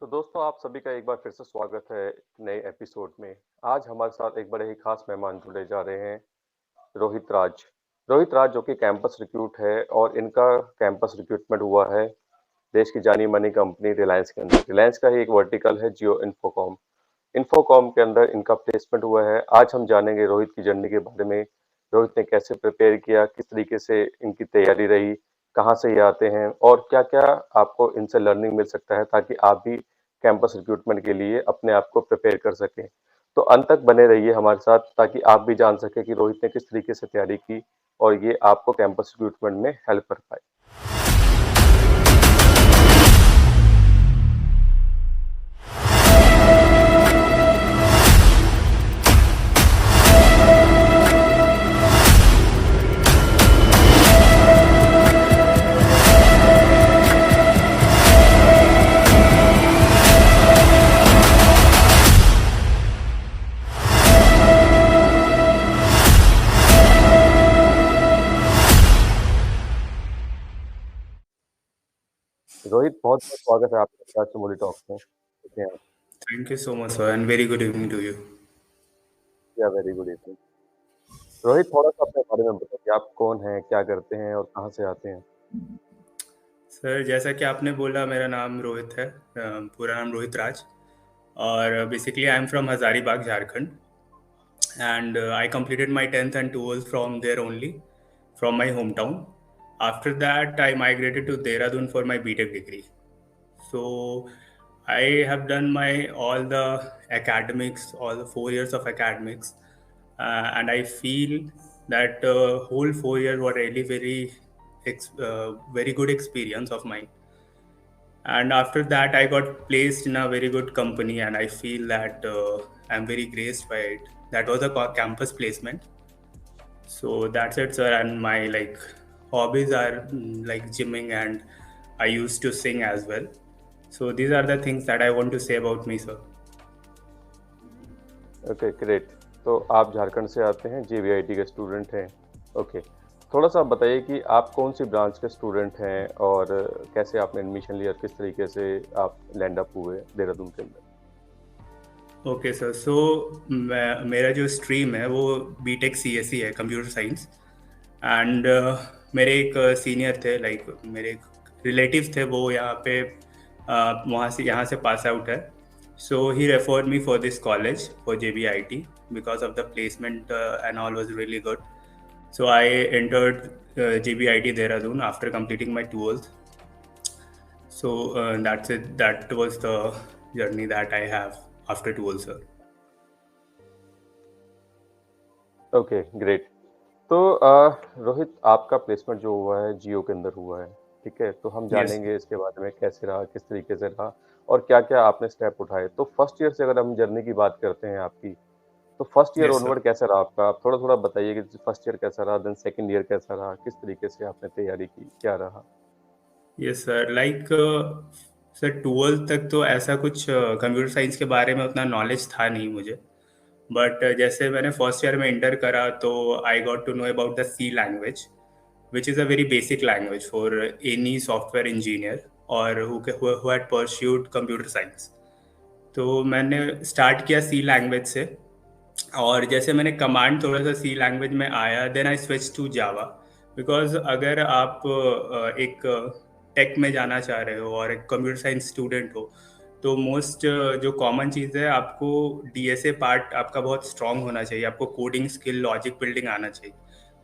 तो दोस्तों आप सभी का एक बार फिर से स्वागत है नए एपिसोड में। आज हमारे साथ एक बड़े ही खास मेहमान जुड़े जा रहे हैं, रोहित राज। रोहित राज जो कि कैंपस रिक्रूट है और इनका कैंपस रिक्रूटमेंट हुआ है देश की जानी-मानी कंपनी रिलायंस के अंदर। रिलायंस का ही एक वर्टिकल है जियो इन्फोकॉम। इन्फोकॉम के अंदर इनका प्लेसमेंट हुआ है। आज हम जानेंगे रोहित की जर्नी के बारे में। रोहित ने कैसे प्रिपेयर किया, किस तरीके से इनकी तैयारी रही, कहाँ से ये आते हैं और क्या-क्या आपको इनसे लर्निंग मिल सकता है ताकि आप भी कैंपस रिक्रूटमेंट के लिए अपने आप को प्रिपेयर कर सकें। तो अंत तक बने रहिए हमारे साथ ताकि आप भी जान सकें कि रोहित ने किस तरीके से तैयारी की और ये आपको कैंपस रिक्रूटमेंट में हेल्प कर पाए। रोहित बहुत-बहुत स्वागत है आपका आज चमोली टॉक्स में। कैसे हैं आप? Thank you so much, sir, and very good evening to you. या वेरी गुड इवनिंग। रोहित थोड़ा-सा अपने बारे में बताइए, आप कौन हैं, क्या करते हैं और कहाँ से आते हैं? सर जैसा कि आपने बोला मेरा नाम रोहित है, पूरा नाम रोहित राज और basically I am from Hazaribagh Jharkhand and I completed my 10th and 12th from there only, from my hometown. After that, I migrated to Dehradun for my BTech degree. So I have done my all the academics, all the 4 years of academics, and I feel that whole 4 years were really very good experience of mine. And after that, I got placed in a very good company, and I feel that I'm very graced by it. That was a campus placement. So that's it, sir. And my hobbies are like gymming, and I used to sing as well. So these are the things that I want to say about me, sir. Okay, great. तो आप झारखंड से आते हैं, जेवीआईटी के student हैं। Okay, थोड़ा-सा आप बताइए कि आप कौन-सी ब्रांच के स्टूडेंट हैं और कैसे आपने एडमिशन लिया, किस तरीके से आप लैंड अप हुए देहरादून के अंदर? ओके सर, सो मेरा जो स्ट्रीम है वो बीटेक सीएसई है, कंप्यूटर साइंस। एंड मेरे एक सीनियर थे, मेरे एक रिलेटिव थे, वो यहाँ पे यहाँ से पास आउट है। So he referred me for this college for JBIT because of the placement and all was really good. So I entered JBIT Dehradun after completing my 12th. So that's it. That was the journey that I have after 12th, sir. Okay, great. तो रोहित आपका placement जो हुआ है जियो के अंदर हुआ है, ठीक है? तो हम Yes. जानेंगे इसके बारे में कैसे रहा, किस तरीके से रहा और क्या-क्या आपने स्टेप उठाए। तो फर्स्ट ईयर से अगर हम जर्नी की बात करते हैं आपकी, तो first year Yes, sir. Onward कैसा रहा आपका? आप थोड़ा-थोड़ा बताइए कि फर्स्ट ईयर कैसा रहा, देन सेकंड ईयर कैसा रहा, किस तरीके से आपने तैयारी की, क्या रहा? Yes, sir. सर 12th तक तो ऐसा कुछ कंप्यूटर साइंस के बारे में उतना नॉलेज था नहीं मुझे. बट जैसे मैंने फर्स्ट ईयर में इंटर करा तो I got to know about the C language, which is a very basic language for any software engineer or who had pursued computer science. तो मैंने स्टार्ट किया सी लैंग्वेज से, और जैसे मैंने कमांड थोड़ा सा सी लैंग्वेज में आया, then I switch to Java. Because अगर आप एक टेक में जाना चाह रहे हो और एक कंप्यूटर साइंस स्टूडेंट हो, तो मोस्ट जो कॉमन चीज़ है, आपको डीएसए पार्ट आपका बहुत स्ट्रांग होना चाहिए, आपको कोडिंग स्किल, लॉजिक बिल्डिंग आना चाहिए.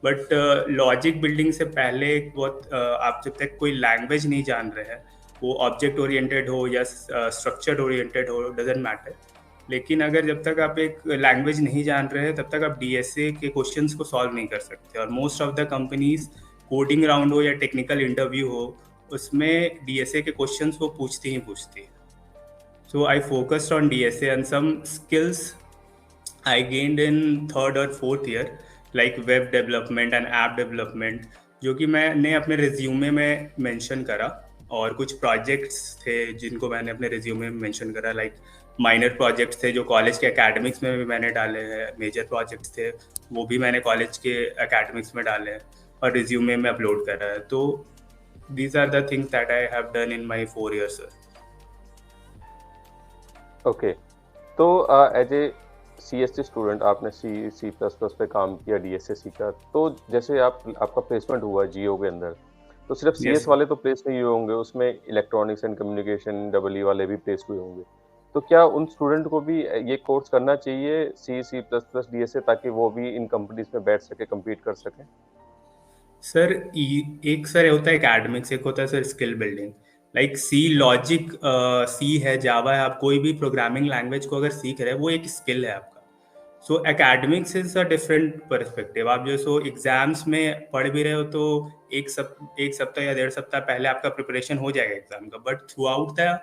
बट लॉजिक बिल्डिंग से पहले आप जब तक कोई लैंग्वेज नहीं जान रहे हैं, वो ऑब्जेक्ट ओरिएंटेड हो या स्ट्रक्चर ओरिएंटेड हो, डजेंट मैटर. लेकिन अगर जब तक आप एक लैंग्वेज नहीं जान रहे हैं, तब तक आप डीएसए के क्वेश्चंस को सॉल्व नहीं कर सकते. और most of the companies, coding round हो या टेक्निकल इंटरव्यू हो, उसमें डीएसए के क्वेश्चंस वो पूछती ही पूछती है. So I focused on DSA and some skills I gained in third और fourth year, like web development and app development, जो कि मैंने अपने रिज्यूमे में मेंशन करा. और कुछ प्रोजेक्ट्स थे जिनको मैंने अपने रिज्यूमे में मेंशन करा, लाइक माइनर प्रोजेक्ट्स थे जो कॉलेज के एकेडमिक्स में भी मैंने डाले हैं, मेजर प्रोजेक्ट्स थे वो भी मैंने कॉलेज के एकेडमिक्स में डाले हैं और रिज्यूमे में अपलोड करा है. तो these are the things that I have done in my 4 years, sir. Okay. तो एज ए सीएससी स्टूडेंट आपने सी सी प्लस प्लस पे काम किया, डीएसए सीखा, तो जैसे आपका प्लेसमेंट हुआ जियो के अंदर, तो सिर्फ यस सीएस वाले तो प्लेस नहीं हुए होंगे, उसमें electronics and communication double E वाले भी प्लेस हुए होंगे। तो क्या उन स्टूडेंट को भी ये कोर्स करना चाहिए, सी सी प्लस प्लस डीएसए, ताकि वो भी इन कंपनीज में बैठ सके, compete कर सके? सर, एक सर होता है एकेडमिक्स, एक होता है सर स्किल बिल्डिंग। लाइक सी लॉजिक, सी है, जावा है, आप कोई भी प्रोग्रामिंग लैंग्वेज को अगर सीख रहे हैं वो एक स्किल है आपका। So academics is a different perspective. आप जो सो एग्जाम्स में पढ़ भी रहे हो तो एक सप्ताह या 1.5 सप्ताह पहले आपका प्रिपरेशन हो जाएगा एग्जाम का, but through out the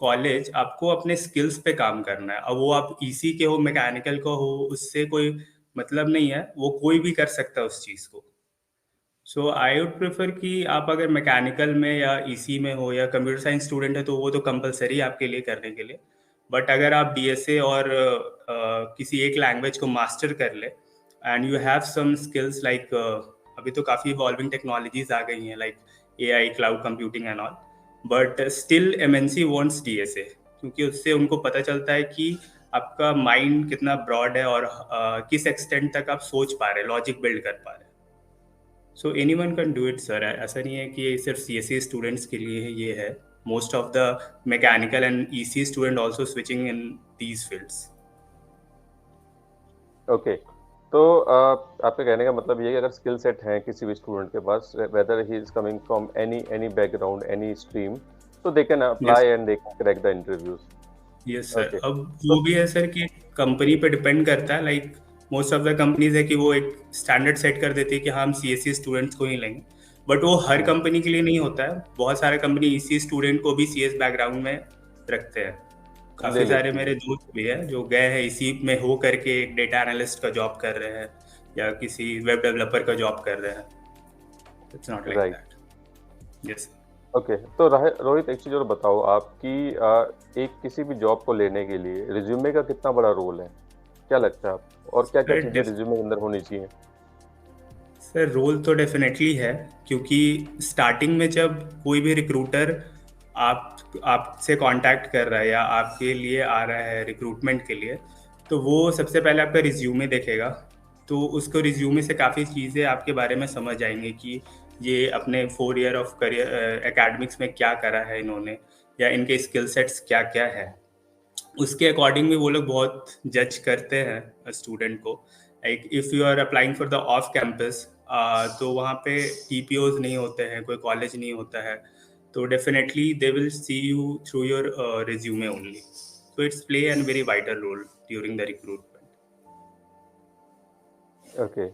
college आपको अपने स्किल्स पे काम करना है। अब वो आप ईसी के हो, मैकेनिकल का हो, उससे कोई मतलब नहीं है, वो कोई भी कर सकता है उस चीज़ को। सो आई वुड प्रेफर कि आप अगर मैकेनिकल में या ईसी में हो या कंप्यूटर साइंस स्टूडेंट है तो वो तो कंपलसरी है आपके लिए करने के लिए। बट अगर आप डीएसए और किसी एक लैंग्वेज को मास्टर कर ले and you have some skills like, अभी तो काफ़ी इवॉल्विंग टेक्नोलॉजीज आ गई हैं like AI, cloud computing and all, but still MNC wants DSA, क्योंकि उससे उनको पता चलता है कि आपका माइंड कितना ब्रॉड है और किस एक्सटेंट तक आप सोच पा रहे हैं, लॉजिक बिल्ड कर पा रहे हैं। So any one can do it sir, ऐसा नहीं है कि ये सिर्फ सीएससी स्टूडेंट्स के लिए ये है। Most of the mechanical and EC student also switching in these fields. Okay. तो आपके कहने का मतलब ये है कि अगर स्किल सेट है किसी भी स्टूडेंट के पास, whether he is coming from any any background, any stream, तो they can yes, apply and they can crack the interviews. Yes sir. Okay. अब तो वो भी है सर कि कंपनी पे डिपेंड करता है। Like most of the companies है कि वो एक स्टैंडर्ड सेट कर देती है कि हाँ, हम सीएससी स्टूडेंट्स को ही लेंगे, बट वो हर हम्म, कंपनी के लिए नहीं होता है। बहुत सारे कंपनी ईसी स्टूडेंट को भी सीएस बैकग्राउंड में रखते हैं। ले काफ़ी सारे लेती है। मेरे दोस्त भी हैं जो गए हैं इसी में हो करके एक डेटा एनालिस्ट का जॉब कर रहे हैं या किसी वेब डेवलपर का जॉब कर रहे हैं। It's not like right. That. Yes. Okay. तो रोहित, एक चीज और बताओ, आपकी एक किसी भी जॉब को लेने के लिए रिज्यूमे का कितना बड़ा रोल है, क्या लगता है आपको, और क्या क्या चीजें सर, रिज्यूमे के अंदर होनी चाहिए? सर रोल तो डेफिनेटली है, क्योंकि स्टार्टिंग में जब कोई भी रिक्रूटर आपसे कांटेक्ट कर रहा है या आपके लिए आ रहा है रिक्रूटमेंट के लिए, तो वो सबसे पहले आपका रिज्यूमे देखेगा। तो उसको रिज्यूमे से काफ़ी चीज़ें आपके बारे में समझ आएंगे कि ये अपने 4 ईयर ऑफ करियर एकेडमिक्स में क्या करा है इन्होंने, या इनके स्किल सेट्स क्या क्या है। उसके अकॉर्डिंग भी वो लोग बहुत जज करते हैं स्टूडेंट को। Like if you are applying for the off campus, तो वहाँ पे टीपीओज नहीं होते हैं, कोई कॉलेज नहीं होता है, तो definitely they will see you through your resume only. So it's play an very vital role during the recruitment. Okay.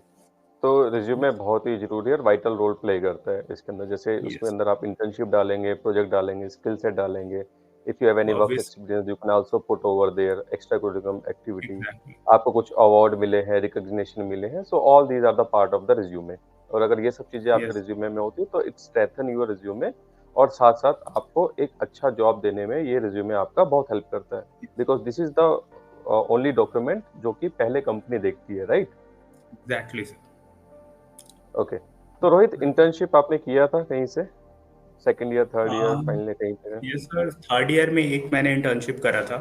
तो रिज्यूमे बहुत ही जरूरी है और वाइटल रोल प्ले करता है इसके अंदर। जैसे उसमें यस, अंदर आप इंटर्नशिप डालेंगे, प्रोजेक्ट डालेंगे, स्किल सेट डालेंगे, if you have any work obvious, experience you can also put over there, extra curriculum activity, exactly. आपको कुछ अवार्ड मिले हैं, रिकॉग्निशन मिले हैं, so all these are the part of the resume. और अगर ये सब चीजें आपके यस, रिज्यूमे में होती तो इट स्ट्रेंथन योर रिज्यूमे, और साथ साथ आपको एक अच्छा जॉब देने में ये रिज्यूमे आपका बहुत हेल्प करता है, because this is the only document जो कि पहले कंपनी देखती है, राइट? Exactly sir. ओके। तो रोहित, इंटर्नशिप आपने किया था कहीं से, second year, third year, final कहीं पे? यस सर, थर्ड ईयर में एक मैंने इंटर्नशिप करा था,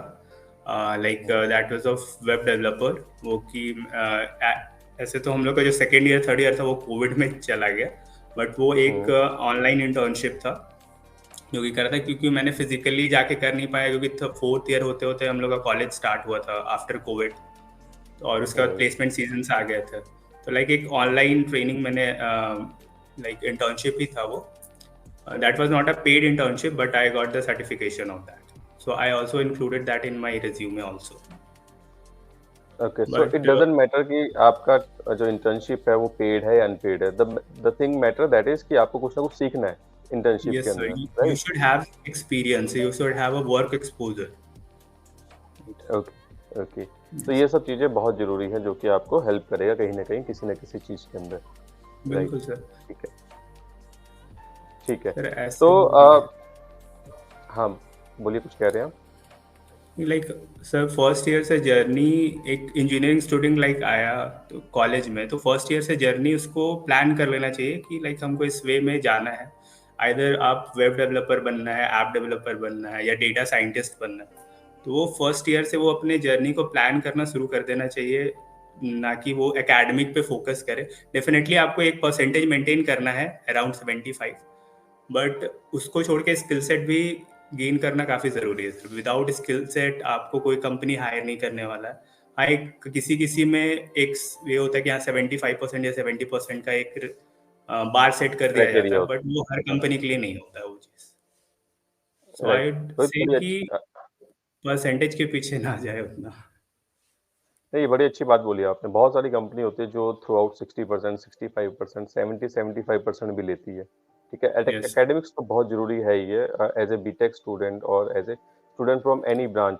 like that was of web developer. वो कि ऐसे तो हम लोग का जो सेकेंड ईयर थर्ड ईयर था वो कोविड में चला गया, बट वो एक हम्म। ऑनलाइन इंटर्नशिप था जो कि करा था, क्योंकि मैंने फिजिकली जाके कर नहीं पाया, क्योंकि फोर्थ ईयर होते होते हम लोग का कॉलेज स्टार्ट हुआ था आफ्टर कोविड, और उसके बाद हम्म। प्लेसमेंट सीजन आ गए थे। तो लाइक एक ऑनलाइन ट्रेनिंग मैंने, लाइक इंटर्नशिप ही था वो। That was not a paid internship, but I got the certification of that. So I also included that in my resume also. Okay. So But it doesn't matter कि आपका जो internship है वो paid है या unpaid है, the thing matter that is कि आपको कुछ ना कुछ सीखना है इंटर्नशिप के yes, sir, अंदर, you right? should have experience. You should have a work exposure. Okay. Okay. तो Yes, ये सब चीजें बहुत जरूरी है जो कि आपको हेल्प करेगा कहीं ना किसी चीज के अंदर, राइट? बिल्कुल सर। ठीक है। ठीक है। सर तो ऐसे भी है, हाँ, बोलिए, कुछ कह रहे हैं आप? लाइक सर फर्स्ट ईयर से जर्नी, एक इंजीनियरिंग स्टूडेंट लाइक आया तो कॉलेज में, तो फर्स्ट ईयर से जर्नी उसको प्लान कर लेना चाहिए कि लाइक हमको इस वे में जाना है। आइदर आप वेब डेवलपर बनना है, ऐप डेवलपर बनना है, या डेटा साइंटिस्ट बनना है। तो वो फर्स्ट ईयर से वो अपने जर्नी को प्लान करना शुरू कर देना चाहिए, ना कि वो एकेडमिक पे फोकस करे। डेफिनेटली आपको एक परसेंटेज मेंटेन करना है अराउंड 75, बट उसको छोड़ के स्किल सेट भी गेन करना काफ़ी ज़रूरी है। विदाउट स्किल सेट आपको कोई कंपनी हायर नहीं करने वाला है। हाँ, एक किसी किसी में एक ये होता है कि हाँ 75% या 70% का एक बार सेट कर दिया जाता क्राइटेरिया है, होता बट वो हर कंपनी के लिए नहीं होता है वो चीज़। है। सो राइट। आई तो से बड़ी कि अच्छी परसेंटेज के पीछे ना जाए उतना। नहीं, ये बड़ी अच्छी बात बोली आपने। बहुत सारी कंपनी होती है जो थ्रू आउट 60%, 65%, 70-75% भी लेती है। ठीक है, यस। एकेडमिक्स तो बहुत जरूरी है ही है एज ए बीटेक स्टूडेंट और as a student from any branch.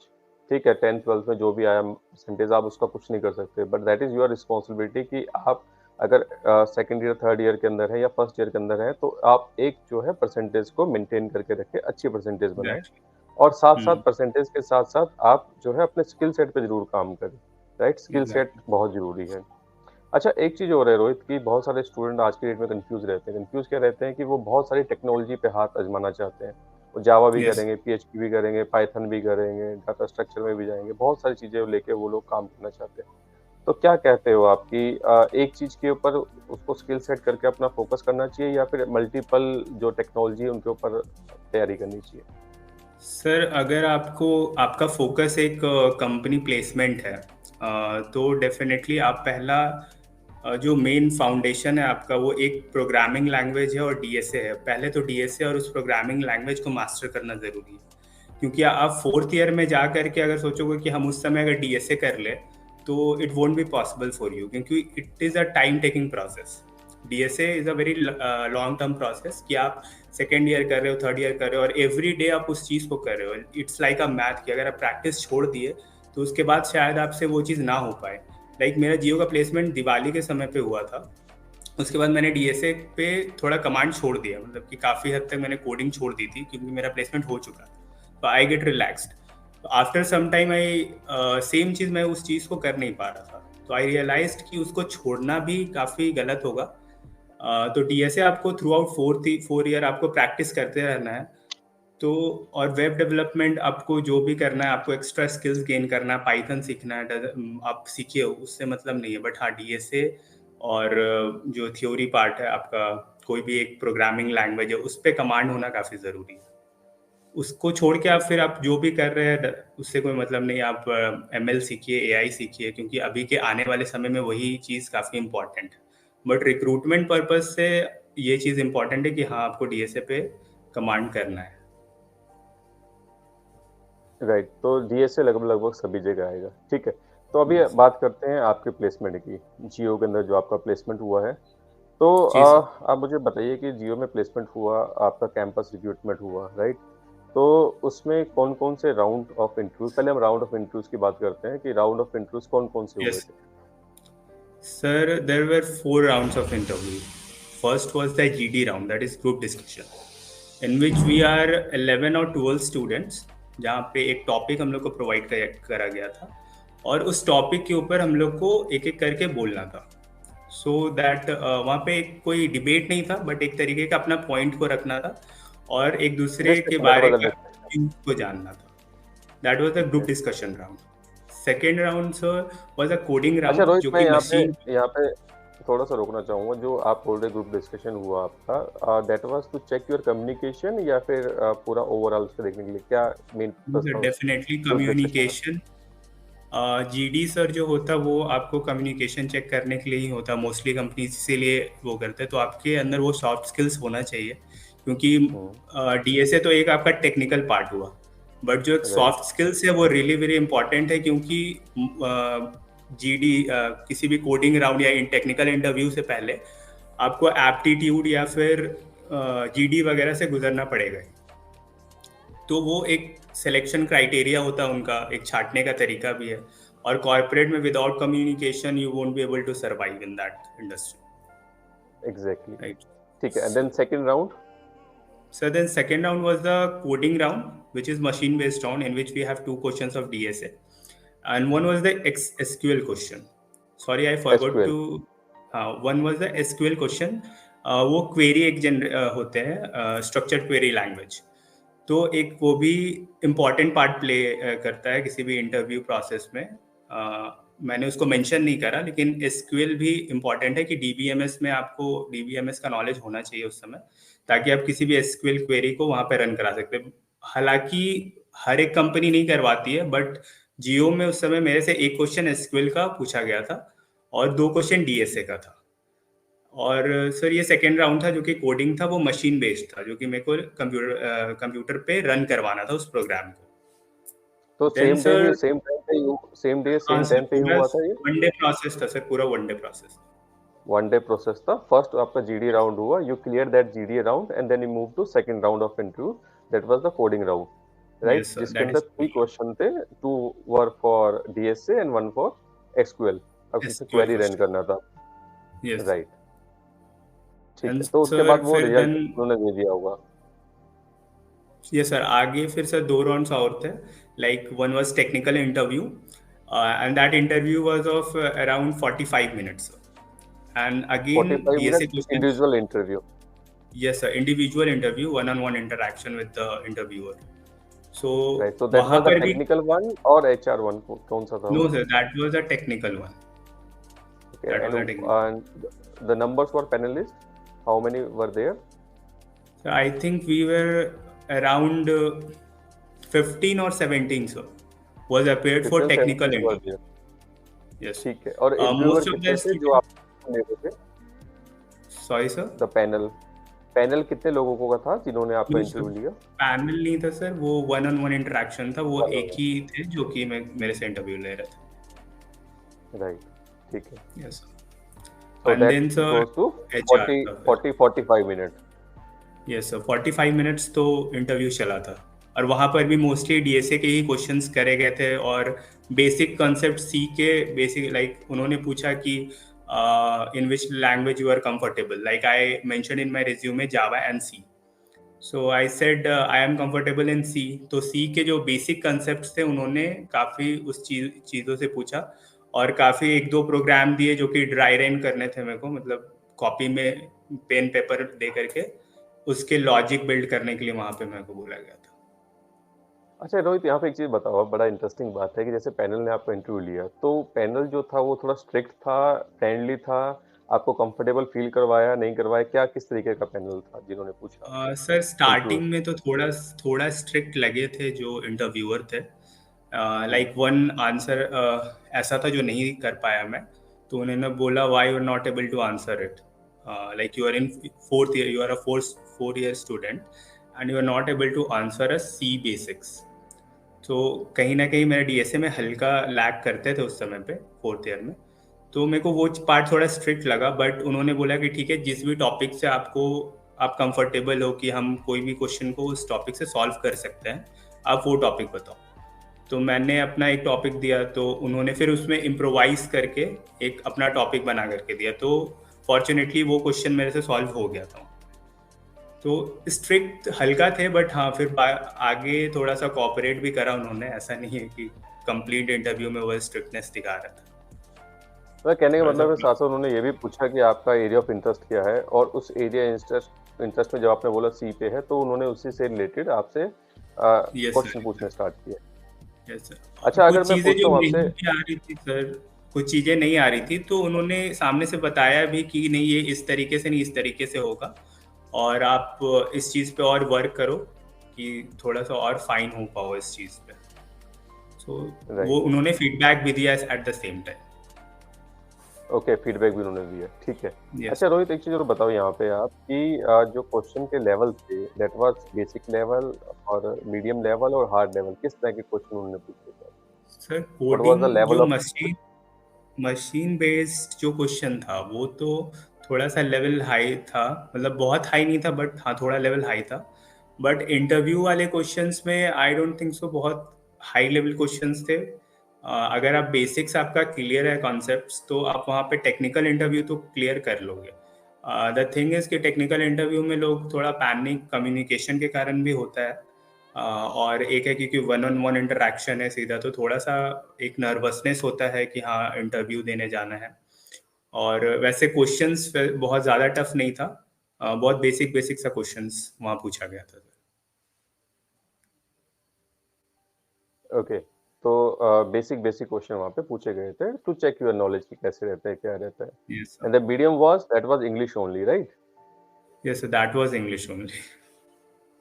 ठीक है, 10th 12th में जो भी आया परसेंटेज आप उसका कुछ नहीं कर सकते, but that is your responsibility कि आप अगर सेकंड ईयर थर्ड ईयर के अंदर है या फर्स्ट ईयर के अंदर है तो आप एक जो है परसेंटेज को मेंटेन करके रखें, अच्छी परसेंटेज बनाएं एग्जैक्टली। और साथ साथ हम्म। परसेंटेज के साथ साथ आप जो है अपने स्किल सेट पे जरूर काम करें। Right, skill set exactly. बहुत जरूरी है। अच्छा, एक चीज और है रोहित कि बहुत सारे स्टूडेंट आज की डेट में कंफ्यूज रहते हैं। कंफ्यूज क्या रहते हैं कि वो बहुत सारी टेक्नोलॉजी पे हाथ आजमाना चाहते हैं। वो जावा भी यस करेंगे, पीएचपी भी करेंगे, पाइथन भी करेंगे, डाटा स्ट्रक्चर में भी जाएंगे, बहुत सारी चीजें लेके वो लोग काम करना चाहते हैं। तो क्या कहते हो आप कि एक चीज के ऊपर उसको स्किल सेट करके अपना फोकस करना चाहिए या फिर मल्टीपल जो टेक्नोलॉजी है उनके ऊपर तैयारी करनी चाहिए? सर, अगर आपको आपका फोकस एक कंपनी प्लेसमेंट है, तो डेफिनेटली आप पहला जो मेन फाउंडेशन है आपका वो एक प्रोग्रामिंग लैंग्वेज है और डीएसए है। पहले तो डीएसए और उस प्रोग्रामिंग लैंग्वेज को मास्टर करना ज़रूरी है, क्योंकि आप फोर्थ ईयर में जा करके अगर सोचोगे कि हम उस समय अगर डीएसए कर ले तो it won't be possible for you, क्योंकि it is a time taking process. DSA is a very long term process कि आप सेकेंड ईयर कर रहे हो, थर्ड ईयर कर रहे हो और एवरी डे आप उस चीज़ को कर रहे हो। इट्स लाइक अ मैथ कि अगर आप प्रैक्टिस छोड़ दिए तो उसके बाद शायद आपसे वो चीज़ ना हो पाए। लाइक मेरा जियो का प्लेसमेंट दिवाली के समय पे हुआ था। उसके बाद मैंने डीएसए पे थोड़ा कमांड छोड़ दिया, मतलब कि काफ़ी हद तक मैंने कोडिंग छोड़ दी थी क्योंकि मेरा प्लेसमेंट हो चुका था। तो आई गेट रिलैक्स्ड। तो after some time I same चीज़ मैं उस चीज़ को कर नहीं पा रहा था, तो आई रियलाइज्ड कि उसको छोड़ना भी काफ़ी गलत होगा। तो डीएसए आपको थ्रू आउट 4 ईयर आपको प्रैक्टिस करते रहना है। तो और वेब डेवलपमेंट आपको जो भी करना है, आपको एक्स्ट्रा स्किल्स गेन करना है, पाइथन सीखना है, आप सीखिए, उससे मतलब नहीं है। बट हाँ, डीएसए और जो थ्योरी पार्ट है आपका, कोई भी एक प्रोग्रामिंग लैंग्वेज है उस पर कमांड होना काफ़ी ज़रूरी है। उसको छोड़ के आप फिर आप जो भी कर रहे हैं उससे कोई मतलब नहीं। आप एमएल सीखिए, एआई सीखिए, क्योंकि अभी के आने वाले समय में वही चीज़ काफ़ी इंपॉर्टेंट है। बट रिक्रूटमेंट पर्पज से ये चीज़ इंपॉर्टेंट है कि हाँ, आपको डीएसए पे कमांड करना है। राइट, तो डीएसए लगभग लगभग सभी जगह आएगा। ठीक है, तो अभी Yes. बात करते हैं आपके प्लेसमेंट की। जियो के अंदर जो आपका प्लेसमेंट हुआ है, तो जी सर। आप मुझे बताइए कि जियो में प्लेसमेंट हुआ, आपका कैंपस रिक्रूटमेंट हुआ, राइट? तो उसमें कौन कौन से राउंड ऑफ इंटरव्यूज, पहले हम राउंड ऑफ इंटरव्यूज की बात करते हैं कि राउंड ऑफ इंटरव्यूज कौन कौन से हुए Yes, थे? sir. There were 4 rounds of interview. First was the GD round, that is group discussion, in which we are 11 or 12 students, जहाँ पे एक टॉपिक हम लोग को प्रोवाइड करा गया था और उस टॉपिक के ऊपर हम लोग को एक एक करके बोलना था। सो दैट वहाँ पे कोई डिबेट नहीं था, बट एक तरीके का अपना पॉइंट को रखना था और एक दूसरे के डिस्कशन, दैट बारे वाज अ का डिस्कशन। views को जानना था। That was the ठीक group है। discussion round. Second round, sir, was a coding अच्छा round, रोहित, जो मैं कि मशीन। यहाँ पे थोड़ा सा रोकना चाहूंगा। जो आप बोल रहे ग्रुप डिस्कशन हुआ आपका, that was to check your communication या फिर पूरा ओवरऑल उसको देखने के लिए क्या मेन पर्पस था उस डेफिनेटली ग्रुप डिस्कशन का? कम्युनिकेशन। जीडी सर जो होता है वो आपको कम्युनिकेशन चेक करने के लिए ही होता है, मोस्टली कंपनीज इसीलिए वो करते हैं। तो आपके अंदर वो सॉफ्ट स्किल्स होना चाहिए, क्योंकि हम्म। डीएसए तो एक आपका टेक्निकल पार्ट हुआ, बट जो एक राइट। सॉफ्ट स्किल्स है वो रियली वेरी इंपॉर्टेंट है, क्योंकि जीडी किसी भी कोडिंग राउंड या टेक्निकल इंटरव्यू से पहले आपको एप्टीट्यूड या फिर जीडी वगैरह से गुजरना पड़ेगा। तो वो एक सिलेक्शन क्राइटेरिया होता है उनका, एक छांटने का तरीका भी है। और कॉर्पोरेट में without communication you won't be able to survive in that industry, exactly. Right? ठीक है, and then second round? So then second round was the coding round, which is machine based round, in which we have 2 questions of DSA, and one was the SQL question. Sorry, I forgot SQL. to. One was the SQL question. वो query एक होते हैं, structured query language. तो एक वो भी important part play करता है किसी भी इंटरव्यू प्रोसेस में। मैंने उसको मेंशन नहीं करा, लेकिन एसक्यूएल भी इम्पॉर्टेंट है कि डीबीएमएस में आपको डीबीएमएस का नॉलेज होना चाहिए उस समय, ताकि आप किसी भी एसक्यूएल क्वेरी को वहाँ पे रन करा सकते हैं। हालांकि हर एक कंपनी नहीं करवाती है, बट जियो में उस समय मेरे से एक क्वेश्चन एसक्यूएल का पूछा गया था और 2 क्वेश्चन डीएसए का था। और सर ये सेकेंड राउंड था जो कि कोडिंग था, वो मशीन बेस्ड था, जो कि मेरे को कंप्यूटर पे रन करवाना था उस प्रोग्राम को। तो देन सेम डे ही सर, सेम डे हाँ सेम सर, टाइम पे ही पूरा हुआ था ये? वन डे प्रोसेस था सर, पूरा one day process. One day process था। फर्स्ट आपका जीडी राउंड हुआ, you clear that GD round and then you move to second round of interview, that was the coding round, right? Yes sir, जिसके that अंदर is 3 question थे, 2 वर for DSA and 1 for SQL. अब किसी SQL query run question. करना था, yes. Right? ठीक and है, तो उसके सर बाद वो फिर रिजल्ट देन, उन्होंने दे दिया होगा। यस सर, आगे फिर सर 2 राउंड्स और थे। Like one was technical interview, and that interview was of around 45 minutes, and again 45 DSA minute question. Individual interview? Yes sir, individual interview, one on one interaction with the interviewer. So right, so that वहां was the पर भी, technical one और HR one, कौन सा था no वो? Sir, that was a technical one. Okay, that was a technical. and the numbers for panelists, how many were there? So I think we were around 15 or 17, sir, was appeared for 15 technical 17 were interview. there. Yes. ठीक है, और interviewer Most of कितने the थे जो students, आप ले रहे थे? sorry sir, the panel, panel कितने लोगों को का था जिन्होंने आपका no sir, इंटरव्यू लिया? पैनल नहीं था सर, वो वन ऑन वन इंटरेक्शन था, वो वन एक ऑन ही थे जो कि मेरे से इंटरव्यू ले रहे वन, राइट, ठीक है। थे। Yes. So and that then sir goes to HR 40 का फिर, 40 45 मिनट। यस सर, 45 मिनट्स तो इंटरव्यू चला था, और वहाँ पर भी मोस्टली डीएसए के ही क्वेश्चंस करे गए थे, और बेसिक कॉन्सेप्ट सी के बेसिक, लाइक उन्होंने पूछा कि in which language you are comfortable, like I mention in my resume Java and C. So I said I am comfortable in C. तो सी के जो बेसिक कॉन्सेप्ट्स थे उन्होंने काफ़ी उस चीज़ों से पूछा, और काफ़ी एक दो प्रोग्राम दिए जो कि ड्राई रन करने थे मेरे को, मतलब कॉपी में पेन पेपर दे करके उसके लॉजिक बिल्ड करने के लिए वहाँ पे मेरे को बोला गया था। अच्छा रोहित, यहाँ पे एक चीज बताओ, बड़ा इंटरेस्टिंग बात है कि जैसे पैनल ने आपका इंटरव्यू लिया, तो पैनल जो था वो थोड़ा स्ट्रिक्ट था, फ्रेंडली था, आपको कंफर्टेबल फील करवाया, नहीं करवाया, क्या किस तरीके का पैनल था जिन्होंने पूछा आपसे सर इंटरव्यू? स्टार्टिंग में तो थोड़ा थोड़ा स्ट्रिक्ट लगे थे जो इंटरव्यूअर थे। लाइक वन आंसर ऐसा था जो नहीं कर पाया मैं, तो उन्होंने बोला why you are not able to answer it, like you are in fourth year, you are a four year student and you are not able to answer a C basics. तो कहीं ना कहीं मेरे डीएसए में हल्का lag करते थे उस समय पे, फोर्थ ईयर में, तो मेरे को वो पार्ट थोड़ा स्ट्रिक्ट लगा। बट उन्होंने बोला कि ठीक है, जिस भी टॉपिक से आपको आप कंफर्टेबल हो कि हम कोई भी क्वेश्चन को उस टॉपिक से सॉल्व कर सकते हैं, आप वो टॉपिक बताओ। तो मैंने अपना एक टॉपिक दिया, तो उन्होंने फिर उसमें इम्प्रोवाइज करके एक अपना टॉपिक बना करके दिया, तो फॉर्चुनेटली वो क्वेश्चन मेरे से सॉल्व हो गया था। तो स्ट्रिक्ट हल्का थे, बट हाँ फिर आगे थोड़ा सा कोऑपरेट भी करा उन्होंने, ऐसा नहीं है कि कंप्लीट इंटरव्यू में वो स्ट्रिक्टनेस दिखा रहा था। तो कहने का थोड़ा सा मतलब है, साथ साथ उन्होंने ये भी पूछा कि आपका एरिया ऑफ इंटरेस्ट क्या है, और उस एरिया इंटरेस्ट में जब आपने बोला सी पे है, तो उन्होंने उसी से रिलेटेड आपसे यस क्वेश्चन सर, पूछने स्टार्ट किए। Yes sir. अच्छा, अगर कुछ मैं चीज़ें पूछता जो हूँ नहीं आपसे, भी आ रही थी सर, कुछ चीज़ें नहीं आ रही थी, तो उन्होंने सामने से बताया भी कि नहीं, ये इस तरीके से नहीं, इस तरीके से होगा, और आप इस चीज़ पे और वर्क करो कि थोड़ा सा और फाइन हो पाओ इस चीज़ पे। तो राइट, वो उन्होंने फीडबैक भी दिया at the same time. Okay, feedback भी उन्होंने दिया, ठीक है। यस। अच्छा रोहित, एक चीज़ और बताओ यहाँ पे आप कि जो क्वेश्चन के लेवल थे, दैट वाज बेसिक लेवल और मीडियम लेवल और हार्ड लेवल, किस तरह के क्वेश्चन उन्होंने पूछे थे? Sir what was the coding level जो ऑफ? मशीन बेस्ड जो क्वेश्चन था, वो तो थोड़ा सा लेवल हाई था, मतलब बहुत हाई नहीं था, बट हाँ थोड़ा लेवल हाई था। बट इंटरव्यू वाले क्वेश्चंस में आई डोंट थिंक सो बहुत हाई लेवल क्वेश्चंस थे। अगर आप बेसिक्स आपका क्लियर है कॉन्सेप्ट्स, तो आप वहाँ पे टेक्निकल इंटरव्यू तो क्लियर कर लोगे। द थिंग इज कि टेक्निकल इंटरव्यू में लोग थोड़ा पैनिक कम्युनिकेशन के कारण भी होता है, और एक है क्योंकि वन ऑन वन इंटरेक्शन है सीधा, तो थोड़ा सा एक नर्वसनेस होता है कि हाँ इंटरव्यू देने जाना है। और वैसे क्वेश्चंस बहुत ज़्यादा टफ नहीं था, बहुत बेसिक बेसिक सा क्वेश्चंस वहाँ पूछा गया था। ओके, तो बेसिक बेसिक क्वेश्चन वहाँ पे पूछे गए थे टू चेक योर नॉलेज कि कैसे रहता है, क्या रहता है। Yes, sir. And the medium was that was English only, right? Yes, sir. That was English only.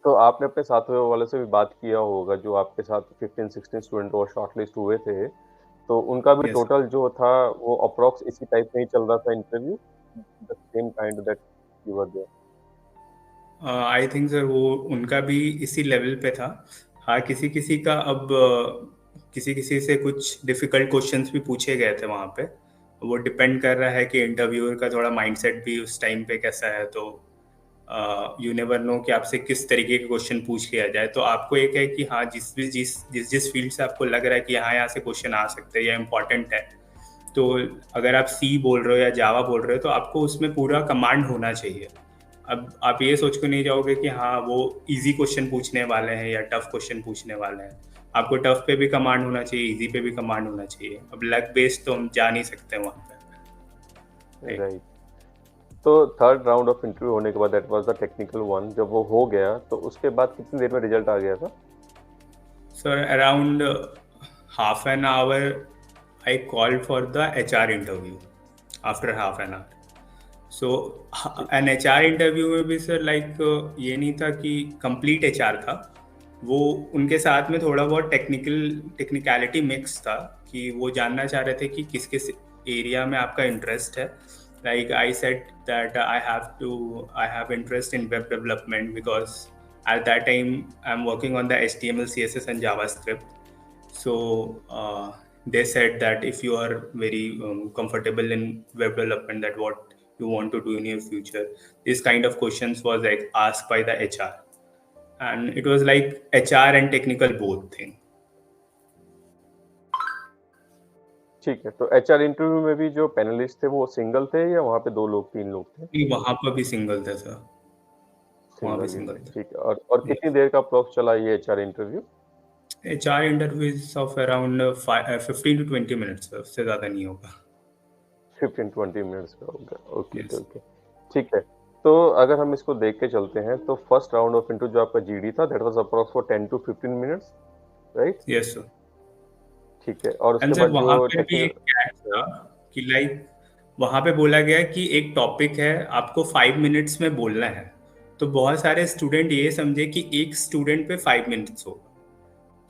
तो आपने अपने साथियों वालों से भी बात किया होगा जो आपके साथ 15-16 स्टूडेंट और शॉर्टलिस्ट हुए थे, तो उनका भी Yes, sir. टोटल जो था वो अप्रॉक्स इसी टाइप में ही चल रहा था interview, the same kind that you were there. I think sir वो उनका भी इसी लेवल पे था। हाँ, किसी किसी का अब किसी किसी से कुछ डिफिकल्ट क्वेश्चंस भी पूछे गए थे वहाँ पे। वो डिपेंड कर रहा है कि इंटरव्यूअर का थोड़ा माइंडसेट भी उस टाइम पे कैसा है। तो यू नेवर नो कि आपसे किस तरीके के क्वेश्चन पूछ लिया जाए। तो आपको एक है कि हाँ, जिस फील्ड से आपको लग रहा है कि हाँ, यहाँ से क्वेश्चन आ सकते हैं या इम्पोर्टेंट है, तो अगर आप सी बोल रहे हो या जावा बोल रहे हो तो आपको उसमें पूरा कमांड होना चाहिए। अब आप ये सोच के नहीं जाओगे कि हाँ वो इजी क्वेश्चन पूछने वाले हैं या टफ क्वेश्चन पूछने वाले हैं। आपको टफ पे भी कमांड होना चाहिए, इजी पे भी कमांड होना चाहिए। अब लक बेस्ड तो हम जा नहीं सकते वहाँ पे, राइट। राइट। तो थर्ड राउंड ऑफ इंटरव्यू होने के बाद that was the technical one, जब वो हो गया तो उसके बाद कितनी देर में रिजल्ट आ गया था? Sir around half an hour I called for the HR interview after half an hour. So an HR interview में भी सर ये नहीं था कि कंप्लीट HR था। वो उनके साथ में थोड़ा बहुत टेक्निकलिटी मिक्स था कि वो जानना चाह रहे थे कि किस किस एरिया में आपका इंटरेस्ट है। Like I said that I have interest in web development because at that time I'm working on the HTML, CSS and JavaScript. So they said that if you are very comfortable in web development, that what you want to do in your future. This kind of questions was like asked by the HR, and it was like HR and technical both thing. ठीक है, तो HR interview में भी जो panelist थे वो single थे या वहाँ पे 2 लोग 3 लोग थे? वहाँ पर भी सिंगल थे सर, वहाँ भी सिंगल ही सिंगल थे, थे। ठीक है। और कितनी देर का अप्रॉक्स चला ये HR interview? HR interviews of around 15 to 20 minutes, उससे ज़्यादा नहीं होगा। 15-20 मिनट्स का होगा, ओके Yes. ओके, ठीक है। तो अगर हम इसको देख के चलते हैं तो फर्स्ट राउंड ऑफ इंटरव्यू जो आपका जीडी था that was approx for 10 to 15 minutes, right? Yes sir. ठीक है, और उसके एंड सर बाद वहाँ जो पे भी एक कैच था टेक्निकल। कि वहाँ पे बोला गया कि एक टॉपिक है, आपको 5 मिनट्स में बोलना है। तो बहुत सारे स्टूडेंट ये समझे कि एक स्टूडेंट पे 5 मिनट्स होगा।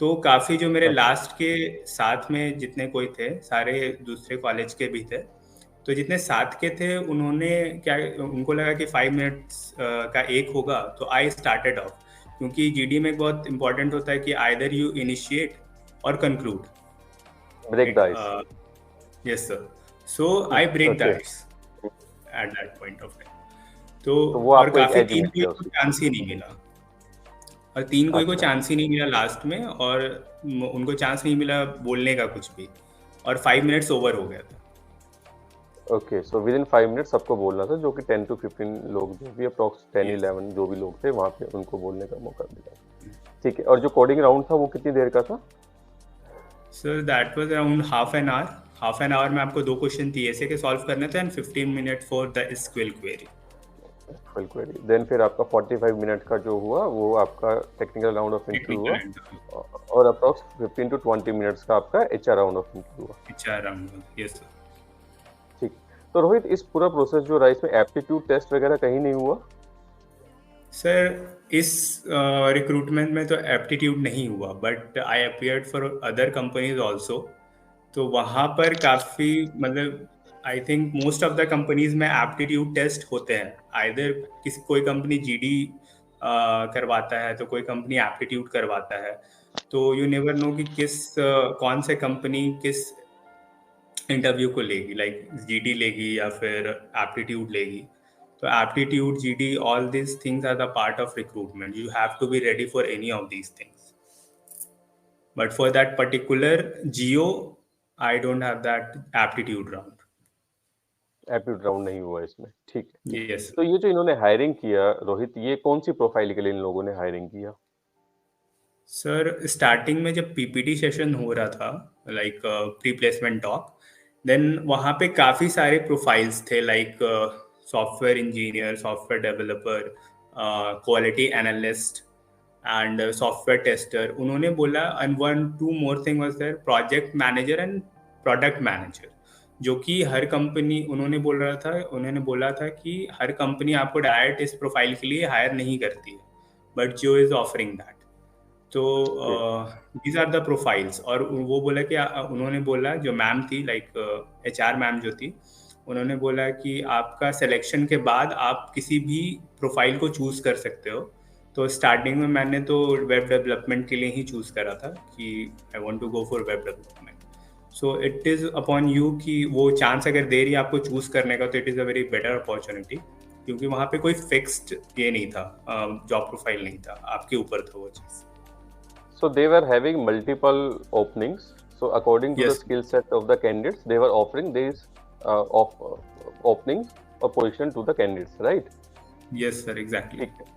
तो काफ़ी जो मेरे अच्छा, लास्ट के साथ में जितने कोई थे, सारे दूसरे कॉलेज के भी थे। तो जितने साथ के थे उन्होंने क्या, उनको लगा कि 5 मिनट्स का एक होगा, तो आई स्टार्टेड ऑफ। क्योंकि जीडी में बहुत इंपॉर्टेंट होता है कि आइदर यू इनिशिएट और conclude. Break the ice. Yes, sir. So I break the okay, ice at that point of time. तो तो वो और आपको एक काफी एज तीन मिल कोई गया को उसमें। चांस ही नहीं मिला, और तीन कोई को अच्छा, चांस ही नहीं मिला लास्ट में, और उनको चांस नहीं मिला बोलने का कुछ भी, और 5 मिनट्स ओवर हो गया था। Okay, so with in 5 minutes सबको बोलना था, जो कि 10 to 15 लोग जो भी अप्रॉक्स 10 Yes. 11 जो भी लोग थे वहाँ पे उनको बोलने का मौका मिला। ठीक है, और जो कोडिंग राउंड था वो कितनी देर का था? Sir that was around half an hour. Half an hour में आपको 2 क्वेश्चन TSA के सॉल्व करने थे and 15 minute for the SQL query. Full query, then फिर आपका 45 मिनट का जो हुआ वो आपका technical round of interview technical हुआ, इंटरव्यू, और अप्रॉक्स 15 to 20 मिनट्स का आपका एचआर राउंड ऑफ इंटरव्यू हुआ। HR round. Yes sir. ठीक, तो रोहित इस पूरा प्रोसेस जो रहा इसमें एप्टीट्यूड टेस्ट वगैरह कहीं नहीं हुआ? सर इस रिक्रूटमेंट में तो एप्टीट्यूड नहीं हुआ, but I appeared for other companies also. तो वहाँ पर काफ़ी मतलब I think most of the companies में एप्टीट्यूड टेस्ट होते हैं। आइदर कोई कंपनी GD करवाता है, तो कोई कंपनी एप्टीट्यूड करवाता है। तो यू नेवर नो कि कौन से कंपनी किस इंटरव्यू को लेगी, लाइक GD लेगी या फिर एप्टीट्यूड लेगी। तो aptitude, GD, all these things are the part of recruitment. You have to be ready for any of these things. But for that particular geo, I don't have that aptitude round. Aptitude round नहीं हुआ इसमें, ठीक है। Yes. तो ये जो इन्होंने hiring किया रोहित, ये कौन सी प्रोफाइल के लिए इन लोगों ने हायरिंग किया? सर स्टार्टिंग में जब PPT सेशन हो रहा था, like pre placement talk, then वहाँ पे काफ़ी सारे प्रोफाइल्स थे, like software engineer, software developer, quality analyst and software tester उन्होंने बोला, and one two more thing was there, project manager and product manager, जो कि हर कंपनी उन्होंने बोला था कि हर कंपनी आपको डायरेक्ट इस प्रोफाइल के लिए हायर नहीं करती है, बट जो इज ऑफरिंग दैट। तो दीज आर द प्रोफाइल्स। और वो बोला कि उन्होंने बोला, जो मैम थी लाइक एचआर मैम जो थी, उन्होंने बोला कि आपका सिलेक्शन के बाद आप किसी भी प्रोफाइल को चूज कर सकते हो। तो स्टार्टिंग में मैंने तो वेब डेवलपमेंट के लिए ही चूज करा था कि I want to go for web development. So it is upon you कि वो चांस अगर दे रही है आपको चूज करने का, तो it is a very better opportunity, क्योंकि वहाँ पे कोई फिक्स्ड ये नहीं था, जॉब प्रोफाइल नहीं था, आपके ऊपर था वो चीज़। So they were having multiple openings. So according to the Yes. skill set of the candidates, they were offering these openings or position to the candidates, right? Yes sir, exactly. ठीक है।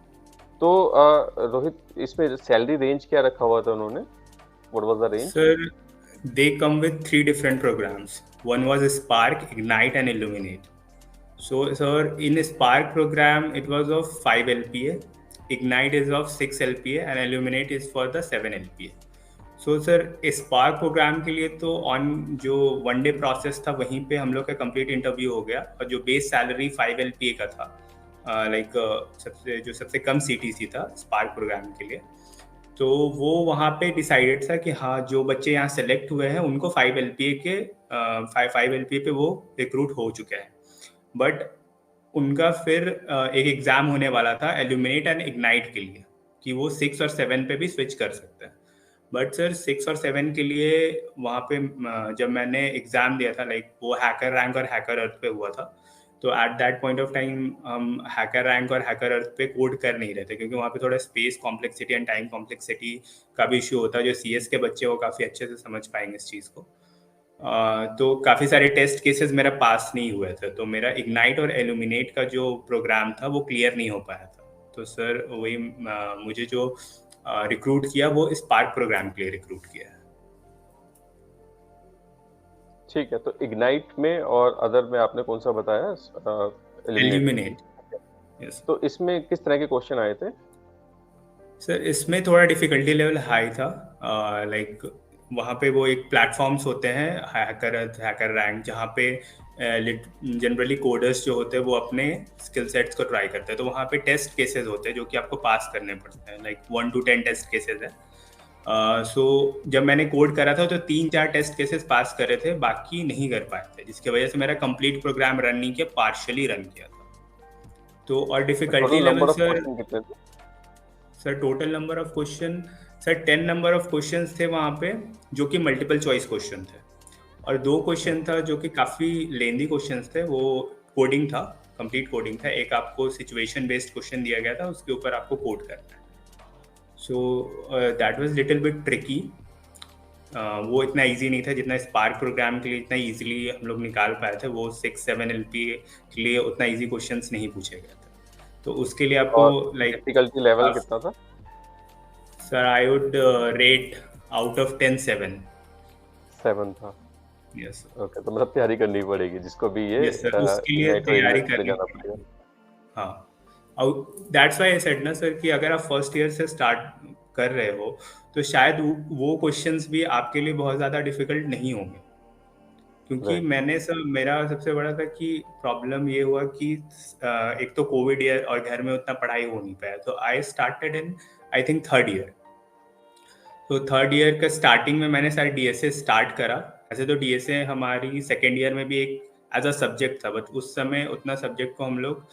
तो रोहित, इसमें सैलरी रेंज क्या रखा हुआ था उन्होंने? What was the range? Sir, they come with 3 different programs. One was Spark, Ignite, and Illuminate. So, sir, in Spark program, it was of 5 LPA, Ignite is of 6 LPA, and Illuminate is for the 7 LPA. So sir, spark program के लिए तो on जो one day process था वहीं पे हम लोग का कंप्लीट इंटरव्यू हो गया, और जो बेस सैलरी 5 LPA का था, लाइक सबसे कम CTC था स्पार्क प्रोग्राम के लिए, तो वो वहाँ पे डिसाइडेड था कि हाँ, जो बच्चे यहाँ सेलेक्ट हुए हैं उनको 5 LPA के 5 LPA पे वो रिक्रूट हो चुके हैं। बट उनका फिर एक एग्ज़ाम होने वाला था एल्यूमिनेट एंड इग्नाइट के लिए, कि वो 6 और 7 पे भी स्विच कर सकते हैं। बट सर 6 और 7 के लिए वहाँ पे जब मैंने एग्ज़ाम दिया था, लाइक वो हैकर रैंक और हैकर अर्थ पे हुआ था, तो at that point of time हम हैकर रैंक और हैकर अर्थ पे कोड कर नहीं रहे थे, क्योंकि वहाँ पे थोड़ा space complexity and time complexity का भी इशू होता है। जो CS के बच्चे वो काफ़ी अच्छे से समझ पाएंगे इस चीज़ को। तो काफ़ी सारे टेस्ट केसेस मेरा पास नहीं हुए थे, तो मेरा इग्नाइट और एल्यूमिनेट का जो प्रोग्राम था वो क्लियर नहीं हो पाया था। तो सर वही मुझे जो रिक्रूट किया वो स्पार्क प्रोग्राम के लिए रिक्रूट किया है। ठीक है, तो इग्नाइट में और अदर में आपने कौन सा बताया? एल्यूमिनेट। यस। तो इसमें किस तरह के क्वेश्चन आए थे? सर इसमें थोड़ा डिफिकल्टी लेवल हाई था, लाइक वहाँ पे वो एक प्लेटफॉर्म्स होते हैं, हैकर रैंक, जहाँ पे जनरली कोडर्स जो होते हैं वो अपने स्किल सेट्स को ट्राई करते हैं। तो वहाँ पे टेस्ट केसेस होते हैं जो कि आपको पास करने पड़ते हैं, लाइक 1 to 10 टेस्ट केसेस है। सो जब मैंने कोड करा था तो 3-4 टेस्ट केसेस पास करे थे, बाकी नहीं कर पाए थे, जिसकी वजह से मेरा कंप्लीट प्रोग्राम रन नहीं किया, पार्शियली रन किया था। तो और difficulty level sir total number of question sir 10 number of questions थे वहाँ पे, जो कि मल्टीपल चॉइस क्वेश्चन थे, और 2 क्वेश्चन था जो कि काफ़ी लेंदी क्वेश्चंस थे, वो कोडिंग था, कंप्लीट कोडिंग था। एक आपको सिचुएशन बेस्ड क्वेश्चन दिया गया था, उसके ऊपर आपको कोड करना है। So that was little bit tricky. वो इतना इजी नहीं था जितना स्पार्क प्रोग्राम के लिए इतना इजीली हम लोग निकाल पाए थे। वो 6-7 LPA के लिए उतना इजी क्वेश्चंस नहीं पूछे गए थे, तो उसके लिए आपको लाइक डिफिकल्टी लेवल कितना था? Sir I would rate out of 10 7 था। यस ओके, तो मतलब तैयारी करनी पड़ेगी जिसको भी ये यस सर, उसके लिए तैयारी करनी पड़ेगी। हाँ, और दैट्स व्हाई आई सेड ना सर कि अगर आप फर्स्ट ईयर से स्टार्ट कर रहे हो तो शायद वो क्वेश्चंस भी आपके लिए बहुत ज़्यादा डिफिकल्ट नहीं होंगे, क्योंकि मेरा सबसे बड़ा था कि प्रॉब्लम ये हुआ कि एक तो कोविड ईयर और घर में उतना पढ़ाई हो नहीं पाया, तो I started in I think 3rd year. तो 3rd ईयर का स्टार्टिंग में मैंने सारे DSA स्टार्ट करा। ऐसे तो DSA हमारी 2nd ईयर में भी एक एज अ सब्जेक्ट था, बट उस समय उतना सब्जेक्ट को हम लोग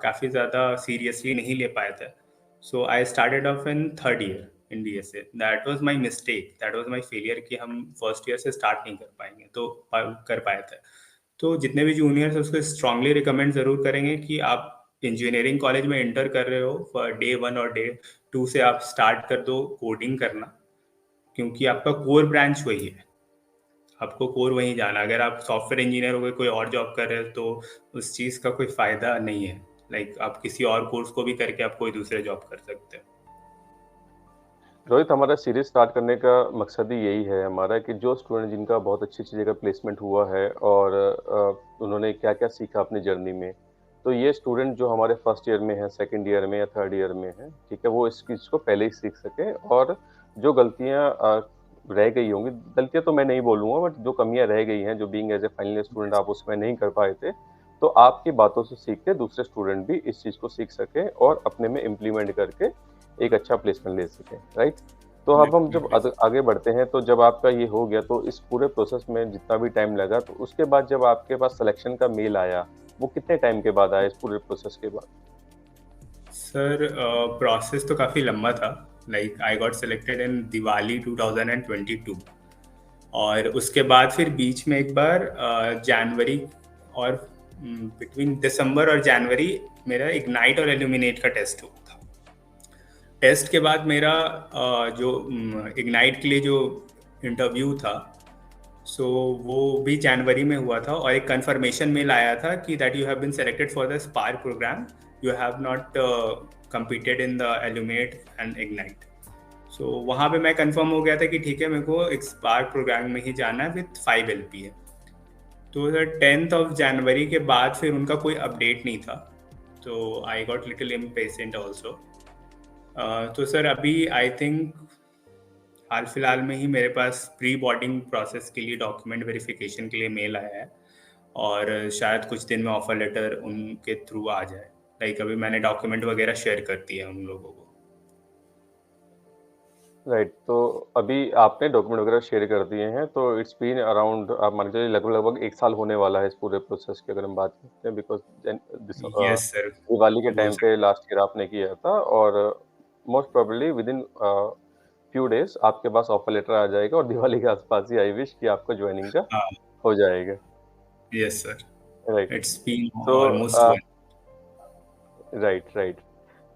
काफ़ी ज़्यादा सीरियसली नहीं ले पाए थे। So I started off in 3rd year in DSA। That was my mistake, that was my failure कि हम फर्स्ट ईयर से स्टार्ट नहीं कर पाएंगे, तो कर पाए थे। तो जितने भी जूनियर्स उसको स्ट्रांगली रिकमेंड ज़रूर करेंगे कि आप इंजीनियरिंग कॉलेज में एंटर कर रहे हो, डे 1 और डे 2 से आप स्टार्ट कर दो कोडिंग करना, क्योंकि आपका कोर ब्रांच वही है, आपको कोर वहीं जाना। अगर आप सॉफ्टवेयर इंजीनियर हो गए, कोई और जॉब कर रहे हो, तो उस चीज़ का कोई फ़ायदा नहीं है। लाइक आप किसी और कोर्स को भी करके आप कोई दूसरे जॉब कर सकते हो। रोहित, हमारा सीरीज स्टार्ट करने का मकसद ही यही है हमारा कि जो स्टूडेंट जिनका बहुत अच्छी जगह प्लेसमेंट हुआ है और उन्होंने क्या क्या सीखा अपनी जर्नी में, तो ये स्टूडेंट जो हमारे फर्स्ट ईयर में है, सेकंड ईयर में या थर्ड ईयर में है, ठीक है, वो इस चीज़ को पहले ही सीख सके और जो गलतियाँ रह गई होंगी, गलतियाँ तो मैं नहीं बोलूँगा, बट जो कमियाँ रह गई हैं, जो being as A final year student आप उसमें नहीं कर पाए थे, तो आपकी बातों से सीख के दूसरे स्टूडेंट भी इस चीज़ को सीख सकें और अपने में इम्प्लीमेंट करके एक अच्छा प्लेसमेंट ले सकें, राइट? तो अब हम जब डेफिनेटली। आगे बढ़ते हैं, तो जब आपका ये हो गया, तो इस पूरे प्रोसेस में जितना भी टाइम लगा, तो उसके बाद जब आपके पास सिलेक्शन का मेल आया, वो कितने टाइम के बाद आया इस पूरे प्रोसेस के बाद? सर प्रोसेस तो काफ़ी लंबा था। Like I got selected in Diwali 2022, और उसके बाद फिर बीच में एक बार जनवरी और बिटवीन दिसंबर और जनवरी मेरा इग्नाइट और एल्यूमिनेट का टेस्ट हुआ था। टेस्ट के बाद मेरा जो इग्नाइट के लिए जो इंटरव्यू था, सो वो भी जनवरी में हुआ था, और एक कंफर्मेशन मेल आया था कि that you have been selected for the Spark programme, you have not competed in the Illuminate and Ignite. So वहाँ पे मैं कंफर्म हो गया था कि ठीक है, मेरे को एक स्पार्क प्रोग्राम में ही जाना है विथ 5 LPA। तो सर 10th ऑफ जनवरी के बाद फिर उनका कोई अपडेट नहीं था, तो I got little impatient also. तो सर अभी आई थिंक हाल फिलहाल में ही मेरे पास प्री बोर्डिंग प्रोसेस के लिए डॉक्यूमेंट वेरिफिकेशन के लिए मेल आया है, और शायद कुछ दिन में ऑफर लेटर उनके थ्रू आ जाए। लाइक अभी मैंने डॉक्यूमेंट वगैरह शेयर कर दिया उन लोगों को। राइट, तो अभी आपने डॉक्यूमेंट वगैरह शेयर कर दिए हैं, तो इट्स बीन अराउंड, आप मान लीजिए लगभग 1 साल होने वाला है इस पूरे प्रोसेस की, अगर हम बात करते हैं, बिकॉज़ यस सर, दिवाली के हो टाइम पे सकता लास्ट ईयर आपने किया था, और most probably within few days आपके पास ऑफर लेटर आ जाएगा और दिवाली के आस-पास ही आई विश कि आपको जॉइनिंग का है। हाँ, हो जाएगा। Yes sir, right, it's been to almost one. Right, right.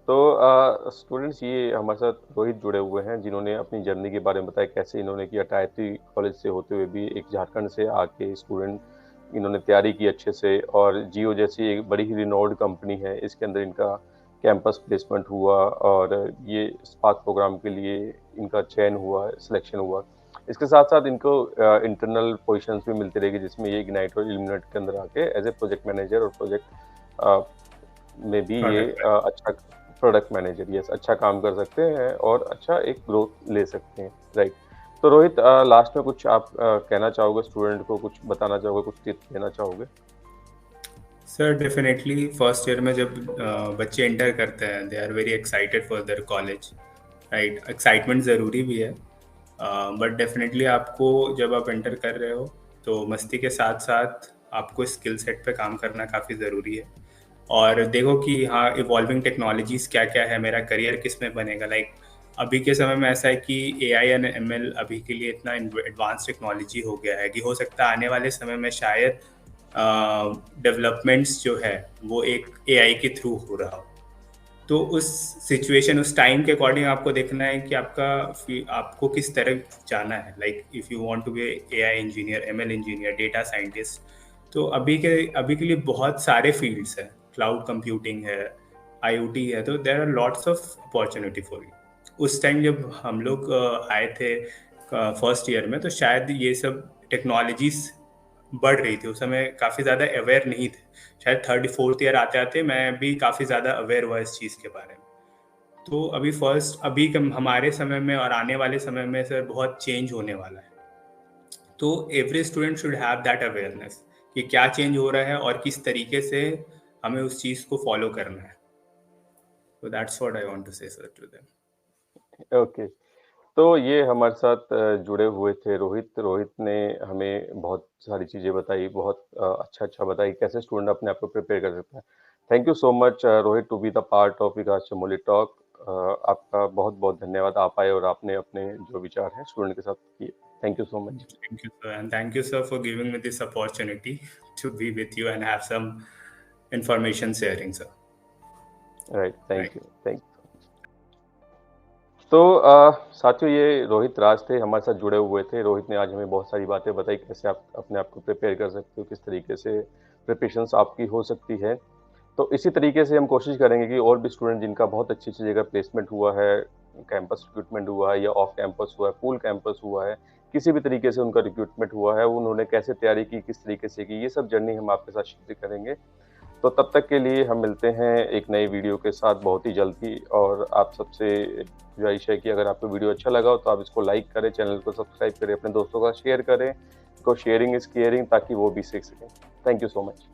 तो स्टूडेंट्स, ये हमारे साथ रोहित जुड़े हुए हैं, जिन्होंने अपनी जर्नी के बारे में बताया, कैसे इन्होंने किया टाइप कॉलेज से होते हुए भी एक झारखंड से आके स्टूडेंट, इन्होंने तैयारी की अच्छे से, और जियो जैसी एक बड़ी ही रिनोल्ड कंपनी है, इसके अंदर इनका कैंपस प्लेसमेंट हुआ और ये स्पार्क प्रोग्राम के लिए इनका चयन हुआ, सिलेक्शन हुआ। इसके साथ साथ इनको इंटरनल पोजीशंस भी मिलती रहेगी, जिसमें ये इग्नाइट और इल्यूमिनेट के अंदर आके एज ए प्रोजेक्ट मैनेजर और प्रोजेक्ट में भी ये प्रोडक्ट। अच्छा प्रोडक्ट मैनेजर, यस, अच्छा काम कर सकते हैं और अच्छा एक ग्रोथ ले सकते हैं, राइट? तो रोहित, लास्ट में कुछ आप कहना चाहोगे स्टूडेंट को, कुछ बताना चाहोगे, कुछ टिप्स देना चाहोगे? सर डेफिनेटली फर्स्ट ईयर में जब बच्चे एंटर करते हैं, they are very excited for their college, right? Excitement ज़रूरी भी है, बट डेफिनेटली आपको जब आप एंटर कर रहे हो, तो मस्ती के साथ साथ आपको स्किल सेट पे काम करना काफ़ी ज़रूरी है। और देखो कि हाँ, इवॉल्विंग टेक्नोलॉजीज़ क्या क्या है, मेरा करियर किस में बनेगा। लाइक अभी के समय में ऐसा है कि AI एंड ML अभी के लिए इतना एडवांस टेक्नोलॉजी हो गया है कि हो सकता है आने वाले समय में शायद डेवलपमेंट्स जो है वो एक AI के थ्रू हो रहा हो। तो उस सिचुएशन, उस टाइम के अकॉर्डिंग आपको देखना है कि आपको किस तरह जाना है। Like if you want to be AI engineer, ML engineer, data scientist, तो अभी के लिए बहुत सारे फील्ड्स हैं। क्लाउड कंप्यूटिंग है, IoT है, तो there are lots of opportunity for you. उस टाइम जब हम लोग आए थे फर्स्ट ईयर में, तो शायद ये सब टेक्नोलॉजीज बढ़ रही थी। उस समय काफ़ी ज़्यादा अवेयर नहीं थे। शायद थर्ड फोर्थ ईयर आते आते मैं भी काफ़ी ज़्यादा अवेयर हुआ इस चीज़ के बारे में। तो अभी हमारे समय में और आने वाले समय में सर बहुत चेंज होने वाला है। तो every student should have that awareness कि क्या चेंज हो रहा है और किस तरीके से हमें उस चीज़ को फॉलो करना है। तो that's what I want to say sir to them. Okay, तो ये हमारे साथ जुड़े हुए थे रोहित। रोहित ने हमें बहुत सारी चीज़ें बताई, बहुत अच्छा बताई कैसे स्टूडेंट अपने आप को प्रिपेयर कर सकता है। Thank you so much Rohit to be the part of Vikas Chamoli talk. आपका बहुत-बहुत धन्यवाद, आप आए और आपने अपने जो विचार हैं स्टूडेंट के साथ किए। Thank you so much. Thank you, sir, and thank you, sir, for giving me this opportunity to be with you and have some information sharing, sir. Right, Right. Thank you, thank तो साथियों, ये रोहित राज थे, हमारे साथ जुड़े हुए थे। रोहित ने आज हमें बहुत सारी बातें बताई, कैसे आप अपने आप को प्रिपेयर कर सकते हो, किस तरीके से प्रिपरेशंस आपकी हो सकती है। तो इसी तरीके से हम कोशिश करेंगे कि और भी स्टूडेंट जिनका बहुत अच्छी जगह प्लेसमेंट हुआ है, कैंपस रिक्रूटमेंट हुआ है या ऑफ कैंपस हुआ है, फुल कैंपस हुआ है, किसी भी तरीके से उनका रिक्रूटमेंट हुआ है, उन्होंने कैसे तैयारी की, किस तरीके से की, ये सब जर्नी हम आपके साथ शेयर करेंगे। तो तब तक के लिए हम मिलते हैं एक नई वीडियो के साथ बहुत ही जल्दी। और आप सबसे गुजारिश है कि अगर आपको वीडियो अच्छा लगा हो तो आप इसको लाइक करें, चैनल को सब्सक्राइब करें, अपने दोस्तों का शेयर करें, बिकॉज शेयरिंग इज केयरिंग, ताकि वो भी सीख सकें। Thank you so much.